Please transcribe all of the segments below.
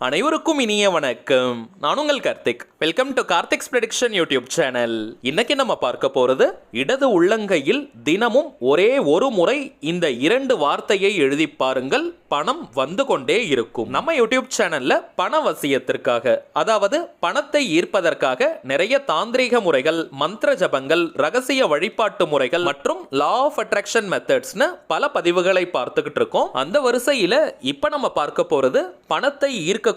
அனைவருக்கும் இனிய வணக்கம். நான் உங்கள் Karthik. Welcome to Karthik's prediction YouTube channel. இன்னைக்கு நம்ம பார்க்க போறது, இடது உள்ளங்கையில் தினமும் ஒரே ஒரு முறை இந்த 2 வார்த்தையை எழுதி பாருங்கள், பணம் வந்து கொண்டே இருக்கும். நம்ம யூடியூப் சேனல்ல பண வசியத்திற்காக, அதாவது பணத்தை ஈர்ப்பதற்காக நிறைய தாந்திரீக முறைகள், மந்திர ஜபங்கள், ரகசிய வழிபாட்டு முறைகள் மற்றும் லா ஆஃப் அட்ராக்ஷன் மெத்தட்ஸ்னு பல பதிவுகளை பார்த்துக்கிட்டு இருக்கோம். அந்த வரிசையில இப்ப நம்ம பார்க்க போறது பணத்தை ஈர்க்கக்கூடிய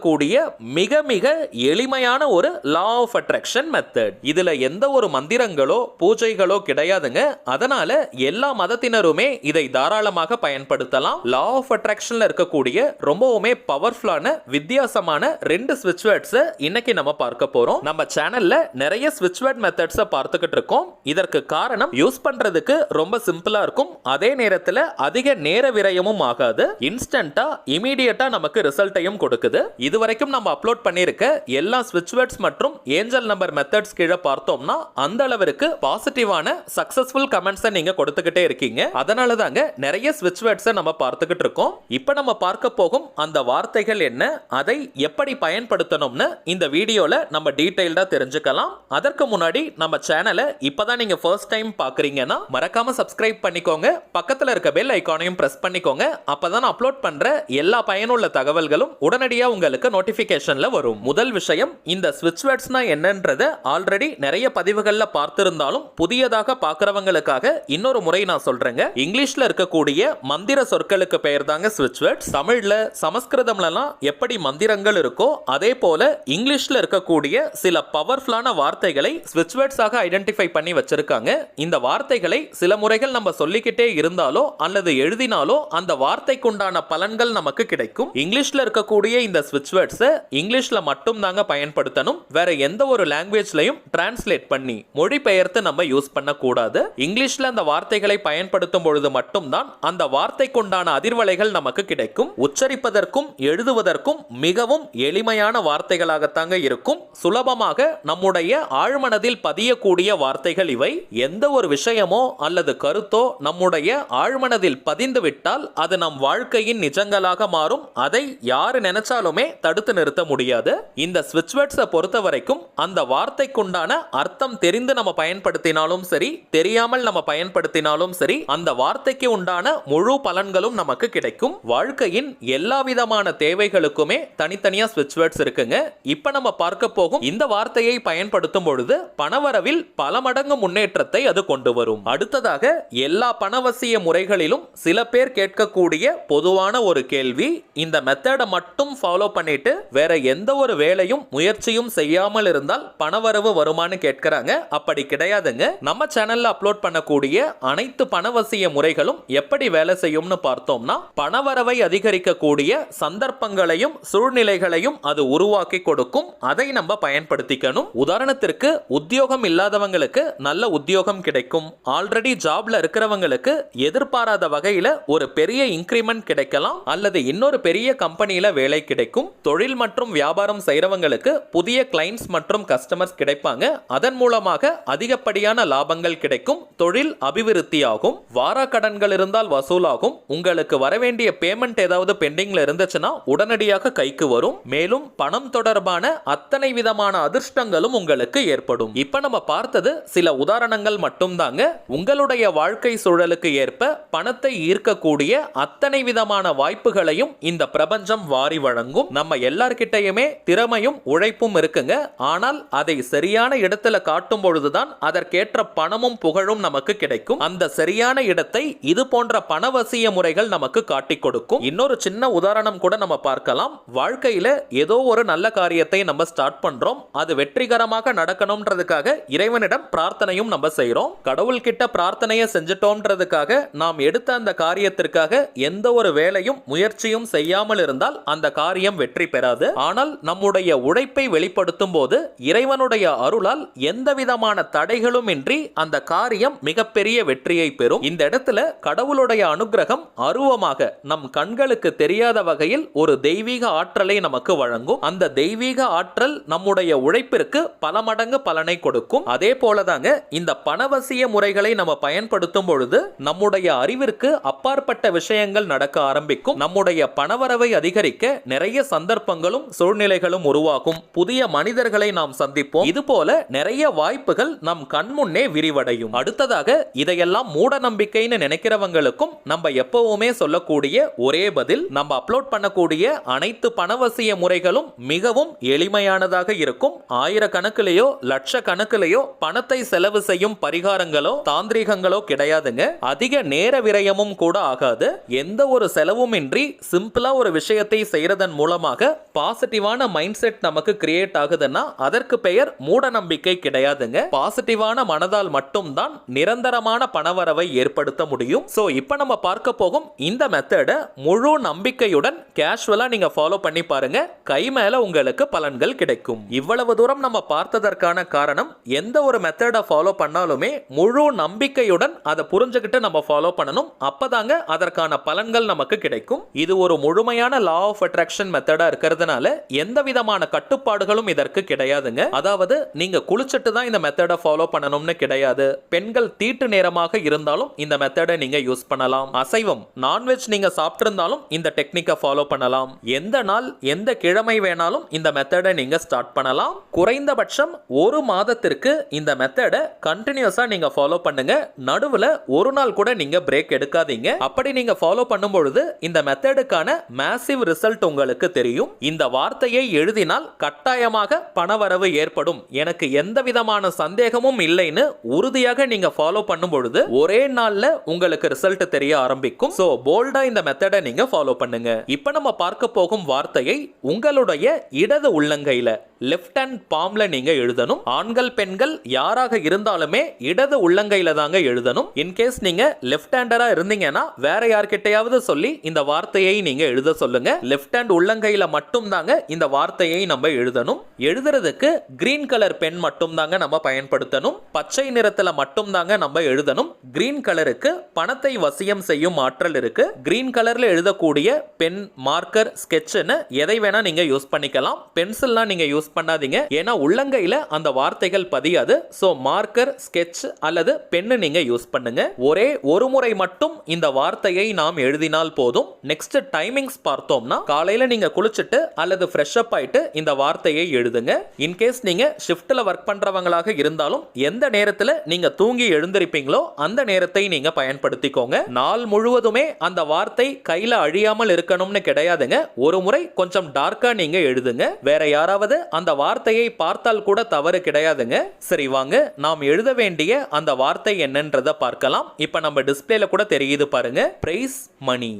மிக மிக எளிமையான ஒரு லா ஆஃப் அட்ராக்ஷன் மெத்தட். இதுல எந்த ஒரு மந்திரங்களோ பூஜைகளோ கிடையாதுங்க. அதனால எல்லா மதத்தினருமே இதை தாராளமாக பயன்படுத்தலாம். லா ஆஃப் அட்ராக்ஷன்ல இருக்கக்கூடிய ரொம்பவுமே பவர்ஃபுல்லான வித்தியாசமான 2 ஸ்விட்ச் வேர்ட்ஸ் இன்னைக்கு நம்ம பார்க்க போறோம். நம்ம சேனல்ல நிறைய ஸ்விட்ச் வேர்ட் மெத்தட்ஸ் பார்த்துக்கிட்டு இருக்கோம். இதற்கு காரணம் யூஸ் பண்றதுக்கு ரொம்ப சிம்பிளா இருக்கும், அதே நேரத்தில் அதிக நேர விரயமும் ஆகாது, இன்ஸ்டன்டா இமீடியட்டா நமக்கு ரிசல்ட்டையும் கொடுக்குது. இதுவரைக்கும் நம்ம அப்லோட் பண்ணிருக்க எல்லா ஸ்விட்ச் வேர்ட்ஸ் மற்றும் ஏஞ்சல் நம்பர் மெத்தட்ஸ் கீழே பார்த்தோம்னா அந்த அளவிற்கு பாசிட்டிவான சக்சஸ்ஃபுல் கமெண்ட்ஸை நீங்க கொடுத்துக்கிட்டே இருக்கீங்க. அதனால தாங்க நிறைய ஸ்விட்ச் வேர்ட்ஸை நம்ம பார்த்துக்கிட்டு இருக்கோம். இப்போ நம்ம பார்க்க போகும் அந்த வார்த்தைகள் என்ன, அதை எப்படி பயன்படுத்தணும்னு இந்த வீடியோல நம்ம டீடைல்டா தெரிஞ்சுக்கலாம். அதற்கு முன்னாடி நம்ம சேனலை இப்பதான் நீங்க ஃபர்ஸ்ட் டைம் பார்க்கறீங்கன்னா மறக்காம சப்ஸ்கிரைப் பண்ணிக்கோங்க, பக்கத்துல இருக்க பெல் ஐகானையும் பிரஸ் பண்ணிக்கோங்க. அப்பதான் அப்லோட் பண்ற எல்லா பயனுள்ள தகவல்களும் உடனடியா உங்களுக்கு நோட்டிபிகேஷன்ல வரும். முதல் விஷயம், இந்த ஸ்விட்ச் வேர்ட்ஸ்னா என்னன்றத ஆல்ரெடி நிறைய பதிவுகள்ல பார்த்திருந்தாலும் புதியதாக பார்க்கறவங்களுக்காக இன்னொரு முறை நான் சொல்றேங்க. இங்கிலீஷ்ல இருக்கக்கூடிய மந்திர சொற்களுக்கு பெயர் தாங்க ஸ்விட்ச் வேர்ட்ஸ். தமிழ்ல சமஸ்கிருதம்லலாம் எப்படி மந்திரங்கள் இருக்கோ அதே போல இங்கிலீஷ்ல இருக்கக்கூடிய சில பவர்ஃபுல்லான வார்த்தைகளை ஸ்விட்ச் வேர்ட்ஸாக ஐடென்டிஃபை பண்ணி வச்சிருக்காங்க. இந்த வார்த்தைகளை சில முறைகள் நம்ம சொல்லிக்கிட்டே இருந்தாலோ அல்லது எழுதினாலோ அந்த வார்த்தைக்குண்டான பலன்கள் நமக்கு கிடைக்கும். இங்கிலீஷ்ல இருக்கக்கூடிய இந்த ஸ்விட்ச் வேர்ட்ஸ் இங்கிலீஷ்ல மட்டும் தாங்க பயன்படுத்தணும். வேற எந்த ஒரு லாங்குவேஜ்லயும் டிரான்ஸ்லேட் பண்ணி மொழிபெயர்த்து நம்ம யூஸ் பண்ண கூடாது. இங்கிலீஷ்ல அந்த வார்த்தைகளை பயன்படுத்தும் பொழுது மட்டும்தான் அந்த வார்த்தைக்குண்டான அதிர்வலைகள் நமக்கு கிடைக்கும். உச்சரிப்பதற்கும் எழுதுவதற்கும் மிகவும் எளிமையான வார்த்தைகளாகத்தாங்க இருக்கும். சுலபமாக நம்முடைய ஆழ்மனதில் பதியக்கூடிய வார்த்தைகள் இவை. எந்த ஒரு விஷயமோ அல்லது கருத்தோ நம்முடைய ஆழ்மனதில் பதிந்து விட்டால் அது நம் வாழ்க்கையின் நிஜங்களாக மாறும். அதை யாரு நினைச்சாலுமே தடுத்து நிறுத்த முடியாது. இந்த ஸ்விட்ச் வேர்ட்ஸை பொறுத்த வரைக்கும் அந்த வார்த்தைக்குண்டான அர்த்தம் தெரிந்து நம்ம பயன்படுத்தினாலும் சரி, தெரியாமல் நம்ம பயன்படுத்தினாலும் சரி, அந்த வார்த்தைக்கு உண்டான முழு பலன்களும் நமக்கு கிடைக்கும். வாழ்க்கையின் எல்லா விதமான தேவைகளுக்குமே தனித்தனியா ஸ்விட்ச் வேர்ட்ஸ் இருக்குங்க. இப்ப நம்ம பார்க்க போகும் இந்த வார்த்தையை பயன்படுத்தும் பொழுது பணவரவில் பல மடங்கு முன்னேற்றத்தை அது கொண்டு வரும். அடுத்ததாக, எல்லா பணவசிய முறைகளிலும் சில பேர் கேட்கக்கூடிய பொதுவான ஒரு கேள்வி, இந்த மெத்தடை மட்டும் ஃபாலோ பண்ணிட்டு வேற எந்த ஒரு வேலையும் முயற்சியும் செய்யாமல் இருந்தால் பணவரவு வருமானு கேட்கிறாங்க. அப்படி கிடையாதுங்க. நம்ம சேனல்ல அப்லோட் பண்ணக்கூடிய அனைத்து பணவசிய முறைகளும் எப்படி வேலை செய்யும்னு பார்த்தோம்னா, பணவரவை அதிகரிக்கக்கூடிய சந்தர்ப்பங்களையும் சூழ்நிலைகளையும் அது உருவாக்கி கொடுக்கும். அதை நம்ம பயன்படுத்திக்கணும். உதாரணத்திற்கு, உத்தியோகம் இல்லாதவங்களுக்கு நல்ல உத்தியோகம் கிடைக்கும். ஆல்ரெடி ஜாப்ல இருக்கிறவங்களுக்கு எதிர்பாராத வகையில ஒரு பெரிய இன்கிரிமெண்ட் கிடைக்கலாம், அல்லது இன்னொரு பெரிய கம்பெனியில வேலை கிடைக்கும். தொழில் மற்றும் வியாபாரம் செய்றவங்களுக்கு புதிய கிளைண்ட்ஸ் மற்றும் கஸ்டமர்ஸ் கிடைப்பாங்க. அதன் மூலமாக அதிகப்படியான லாபங்கள் கிடைக்கும். தொழில் அபிவிருத்தியாகும். வார கடன்கள் இருந்தால் வசூலாகும். உங்களுக்கு வரவேண்டிய பேமெண்ட் ஏதாவது பெண்டிங்ல இருந்துச்சுன்னா உடனடியாக கைக்கு வரும். மேலும் பணம் தொடர்பான அத்தனை விதமான அதிர்ஷ்டங்களும் உங்களுக்கு ஏற்படும். இப்ப நம்ம பார்த்தது சில உதாரணங்கள் மட்டும்தாங்க. உங்களுடைய வாழ்க்கை சூழலுக்கு ஏற்ப பணத்தை ஈர்க்கக்கூடிய அத்தனை விதமான வாய்ப்புகளையும் இந்த பிரபஞ்சம் வாரி வழங்கும். நம்ம எல்லார்கிட்டயுமே திறமையும் உழைப்பும் இருக்குங்க. ஆனால் அதை சரியான இடத்துல காட்டும் பொழுதுதான் அதற்கேற்ற பணமும் புகழும் நமக்கு கிடைக்கும். அந்த சரியான இடத்தை இது போன்ற பணவசிய முறைகள் நமக்கு காட்டிக் கொடுக்கும். இன்னொரு சின்ன உதாரணம் கூட நம்ம பார்க்கலாம். வாழ்க்கையில ஏதோ ஒரு நல்ல காரியத்தை நம்ம ஸ்டார்ட் பண்றோம். அது வெற்றிகரமாக நடக்கணும்ன்றதுக்காக இறைவனிடம் பிரார்த்தனையும் நம்ம செய்றோம். கடவுள் கிட்ட பிரார்த்தனையை செஞ்சிட்டோம்ன்றதுக்காக நாம் எடுத்த அந்த காரியத்திற்காக எந்த ஒரு வேலையும் முயற்சியும் செய்யாமல் இருந்தால் அந்த காரியம் வெற்றி பெறாது. ஆனால் நம்முடைய உழைப்பை வெளிப்படுத்தும் போது இறைவனுடைய அருளால் எந்த விதமான தடைகளும் இன்றி அந்த காரியம் மிகப்பெரிய வெற்றியை பெறும். இந்த இடத்துல கடவுளுடைய அனுகிரகம் அருவமாக நம் கண்களுக்கு தெரியாத வகையில் ஒரு தெய்வீக ஆற்றலை நமக்கு வழங்கும். அந்த தெய்வீக ஆற்றல் நம்முடைய உழைப்பிற்கு பல மடங்கு பலனை கொடுக்கும். அதே போலதாங்க இந்த பணவசிய முறைகளை நம்ம பயன்படுத்தும் பொழுது நம்முடைய அறிவிற்கு அப்பாற்பட்ட விஷயங்கள் நடக்க ஆரம்பிக்கும். நம்முடைய பணவரவை அதிகரிக்க நிறைய சந்தர்ப்பங்களும் சூழ்நிலைகளும் உருவாகும். புதிய மனிதர்களை நாம் சந்திப்போம். இது போல நிறைய வாய்ப்புகள் நம் கண்முன்னே விரிவடையும். அடுத்ததாக, இதையெல்லாம் மூட நம்பிக்கைன்னு நினைக்கிறவங்களுக்கும் நம்ம எப்பவுமே சொல்லக்கூடிய ஒரே பதில், நம்ம அப்லோட் பண்ணக்கூடிய அனைத்து பணவசிய முறைகளும் மிகவும் எளிமையானதாக இருக்கும். ஆயிரக்கணக்கிலேயோ லட்சக்கணக்கிலேயோ பணத்தை செலவு செய்யும் பரிகாரங்களோ தாந்திரிகங்களோ கிடையாதுங்க. அதிக நேர விரயமும் கூட ஆகாது. எந்த ஒரு செலவும் இன்றி சிம்பிளா ஒரு விஷயத்தை செய்யறதன் மூலமாக பாசிட்டிவான மைண்ட் செட் நமக்கு கிரியேட் ஆகுதுன்னா அதற்கு பெயர் மூட நம்பிக்கை கிடையாதுங்க. பாசிட்டிவான மனதால் மட்டும்தான் நிரந்தரமான பணவரவை ஏற்படுத்த முடியும். சோ இப்போ நம்ம பார்க்க போகும் இந்த மெத்தட முழு நம்பிக்கையுடன் கேஷுவலா நீங்க ஃபாலோ பண்ணி பாருங்க. கை மேல உங்களுக்கு பலன்கள் கிடைக்கும். இவ்வளவு தூரம் நம்ம பார்த்ததற்கான காரணம், எந்த ஒரு மெத்தட ஃபாலோ பண்ணாலுமே முழு நம்பிக்கையுடன் அதை புரிஞ்சுக்கிட்டு நம்ம ஃபாலோ பண்ணணும். அப்பதாங்க அதற்கான பலன்கள் நமக்கு கிடைக்கும். இது ஒரு முழுமையான லா ஆஃப் அட்ராக்ஷன் மெத்தடா இருக்கிறதுனால எந்த விதமான கட்டுப்பாடுகளும் இதற்கு கிடையாதுங்க. அதாவது நீங்க குளிச்சிட்டு தான் இந்த மெத்தட ஃபாலோ பண்ணணும்னு கிடையாது. பெண்கள் தீட்டு நேரமாக இருந்தாலும் இந்த மெத்தட நீங்க யூஸ் பண்ணலாம். அசைவம் நான்வெஜ் நீங்க சாப்பிட்டிருந்தாலும் இந்த டெக்னிக்கை ஃபாலோ பண்ணலாம். எந்த நாள் எந்த கிழமை வேணாலும் இந்த மெத்தட நீங்க ஸ்டார்ட் பண்ணலாம். குறைந்தபட்சம் ஒரு மாதத்திற்கு இந்த மெத்தட கண்டினியூஸா நீங்க ஃபாலோ பண்ணுங்க. நடுவுல ஒரு நாள் கூட நீங்க பிரேக் எடுக்காதீங்க. அப்படி நீங்க ஃபாலோ பண்ணும் பொழுது இந்த மெத்தடுக்கான மேசிவ் ரிசல்ட் உங்களுக்கு தெரியும். இந்த வார்த்தையை எழுதினால் கட்டாயமாக பணவரவு ஏற்படும், எனக்கு எந்த விதமான சந்தேகமும் இல்லைன்னு உறுதியாக நீங்க ஃபாலோ பண்ணும் பொழுது ஒரே நாள்ல உங்களுக்கு ரிசல்ட் தெரிய ஆரம்பிக்கும். சோ போல்டா இந்த மெத்தடை நீங்க ஃபாலோ பண்ணுங்க. இப்போ நம்ம பார்க்க போகும் வார்த்தையை உங்களுடைய இடது உள்ளங்கையில லெஃப்ட் ஹேண்ட் பாம்ல நீங்க எழுதணும். ஆண்கள் பெண்கள் யாராக இருந்தாலுமே இடது உள்ளங்கையில தாங்க எழுதணும். இன்கேஸ் நீங்க லெஃப்ட் ஹேண்டரா இருந்தீங்கன்னா வேற யார்கிட்டயாவது சொல்லி இந்த வார்த்தையை நீங்க எழுத சொல்லுங்க. லெஃப்ட் ஹேண்ட் உள்ளங்கையில மட்டும் தாங்க இந்த வார்த்தையை நம்ம எழுதணும். எழுதுறதுக்கு கிரீன் கலர் பென் மட்டும் தாங்க நம்ம பயன்படுத்தணும். பச்சை நிறத்துல மட்டும் தாங்க நம்ம எழுதணும். கிரீன் கலருக்கு பணத்தை வசியம் செய்யும் ஆற்றல் இருக்கு. கிரீன் கலர்ல எழுதக்கூடிய பென், மார்க்கர், ஸ்கெட்ச்னு எதை வேணா நீங்க யூஸ் பண்ணிக்கலாம். பென்சில்லாம் நீங்க யூஸ் பண்ணாதீங்க, ஏன்னா உள்ளங்கையில அந்த வார்த்தைகள் பதியாது. சோ மார்க்கர், ஸ்கெட்ச் அல்லது பென்னு நீங்க யூஸ் பண்ணுங்க. ஒரே ஒரு முறை மட்டும் இந்த வார்த்தையை நாம் எழுதினால் போதும். நெக்ஸ்ட் டைமிங்ஸ் பார்த்தோம்னா, காலையில நீங்க குளிச்சிட்டு அல்லது ஃப்ரெஷ் அப் ஆயிட்டு இந்த வார்த்தையை எழுதுங்க. இன்கேஸ் நீங்க ஷிஃப்ட்ல ஒர்க் பண்றவங்களாக இருந்தாலும் எந்த நேரத்துல நீங்க தூங்கி எழுந்திருப்பீங்களோ அந்த நேரத்தை நீங்க பயன்படுத்திக்கோங்க. நாள் முழுவதுமே அந்த வார்த்தை கையில அழியாமல் இருக்கணும்னு கிடையாதுங்க. ஒரு முறை கொஞ்சம் டார்க்கா நீங்க எழுதுங்க. வேற யாராவது அந்த வார்த்தையை பார்த்தால் கூட தவறு கிடையாதுங்க. சரி வாங்க, நாம் எழுத வேண்டிய அந்த வார்த்தை என்னன்றதை பார்க்கலாம். இப்ப நம்ம டிஸ்பிளேல கூட தெரியுது பாருங்க. Prize money,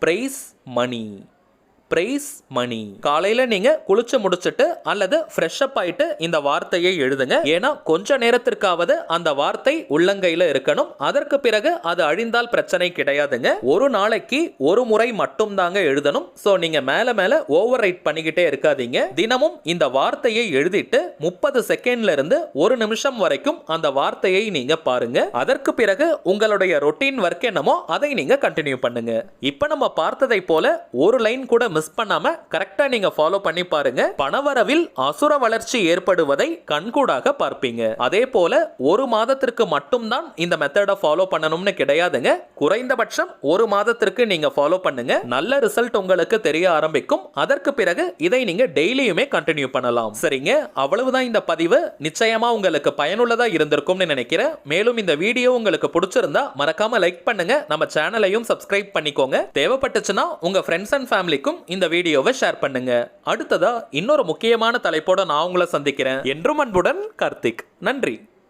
prize money, prize money. காலையில நீங்க குளிச்சு முடிச்சிட்டு அல்லது ஃப்ரெஷ் அப் ஆயிட்டு இந்த வார்த்தையை எழுதுங்க. ஏன்னா கொஞ்ச நேரத்திற்காவது அந்த வார்த்தை உள்ளங்கையில இருக்கணும். அதற்கு பிறகு அது அழிந்தால் பிரச்சனை கிடையாதுங்க. ஒரு நாளைக்கு ஒரு முறை மட்டும் தாங்க எழுதணும். சோ நீங்க மேல மேல ஓவர் ரைட் பண்ணிக்கிட்டே இருக்காதீங்க. தினமும் இந்த வார்த்தையை எழுதிட்டு 30 செகண்ட்ல இருந்து ஒரு நிமிஷம் வரைக்கும் அந்த வார்த்தையை நீங்க பாருங்க. அதற்கு பிறகு உங்களுடைய ரொட்டீன் ஒர்க் என்னமோ அதை நீங்க கண்டினியூ பண்ணுங்க. இப்ப நம்ம பார்த்ததை போல ஒரு லைன் கூட மிஸ் பண்ணாம கரெக்ட்டா நீங்க ஃபாலோ பண்ணி பாருங்க. பணவரவில் அசுர வளர்ச்சி ஏற்படுவதை கண்கூடாக பார்ப்பீங்க. அதே போல ஒரு மாதத்திற்கு மட்டும்தான் இந்த மெத்தட ஃபாலோ பண்ணணும்னு கிடையாதுங்க. குறைந்தபட்சம் ஒரு மாதத்திற்கு நீங்க ஃபாலோ பண்ணுங்க. நல்ல ரிசல்ட் உங்களுக்கு தெரிய ஆரம்பிக்கும். அதற்கு பிறகு இதை நீங்க டெய்லியுமே கண்டினியூ பண்ணலாம். சரிங்க, அவ்வளவுதான் இந்த பதிவு. நிச்சயமா உங்களுக்கு பயனுள்ளதா இருந்திருக்கும்னு நினைக்கிறேன். மேலும் இந்த வீடியோ உங்களுக்கு பிடிச்சிருந்தா மறக்காம லைக் பண்ணுங்க. நம்ம சேனலையும் சப்ஸ்கிரைப் பண்ணிக்கோங்க. தேவைப்பட்டுச்சுன்னா உங்க ஃப்ரெண்ட்ஸ் அண்ட் ஃபேமிலிக்கும் இந்த வீடியோவை ஷேர் பண்ணுங்க. அடுத்ததா இன்னொரு முக்கியமான தலைப்போட நான் உங்களை சந்திக்கிறேன். என்றும் அன்புடன் கார்த்திக். நன்றி.